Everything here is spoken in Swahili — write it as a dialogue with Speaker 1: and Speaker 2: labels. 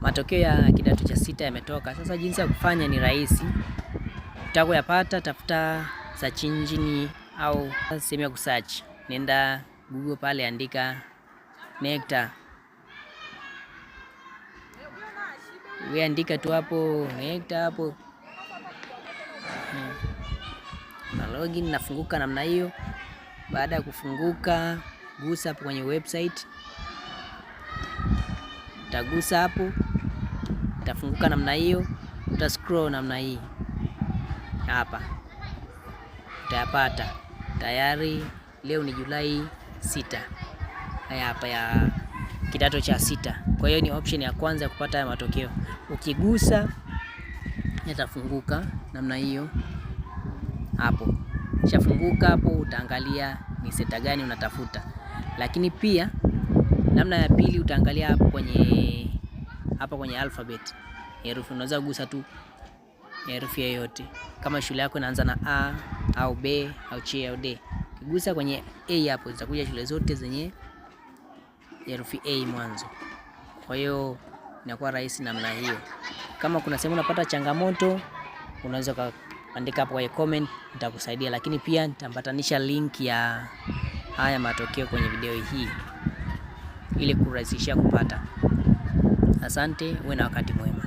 Speaker 1: Matokeo ya kidato cha 6 yametoka. Sasa jinsi ya kufanya ni rahisi. Utaka kuyapata, tafuta search engine au sehemu ya kusearch. Nenda Google pale, andika NECTA. Wewe andika tu hapo NECTA hapo. Na login nafunguka namna hiyo. Baada ya kufunguka, gusa hapo kwenye website. Utagusa hapo, itafunguka namna hiyo. Uta scroll namna hii. Hapa utayapata tayari. Leo ni Julai 6. Haya hapa ya kidato cha 6. Kwa hiyo ni option ya kwanza ya kupata haya matokeo. Ukigusa yatafunguka namna hiyo. Hapo kishafunguka hapo, utaangalia ni seta gani unatafuta. Lakini pia namna ya pili utaangalia hapo kwenye alphabet. Herufi unaweza kugusa tu herufi yoyote. Kama shule yako inaanza na A au B au C au D, ukigusa kwenye A hapo zitakuja shule zote zenye herufi A mwanzo. Kwa hiyo inakuwa rahisi namna hiyo. Kama kuna sehemu unapata changamoto, unaweza kuandika hapo kwenye comment, nitakusaidia. Lakini pia nitambatanisha link ya haya matokeo kwenye video hii ili kurahisishia kupata. Asante, uwe na wakati mwema.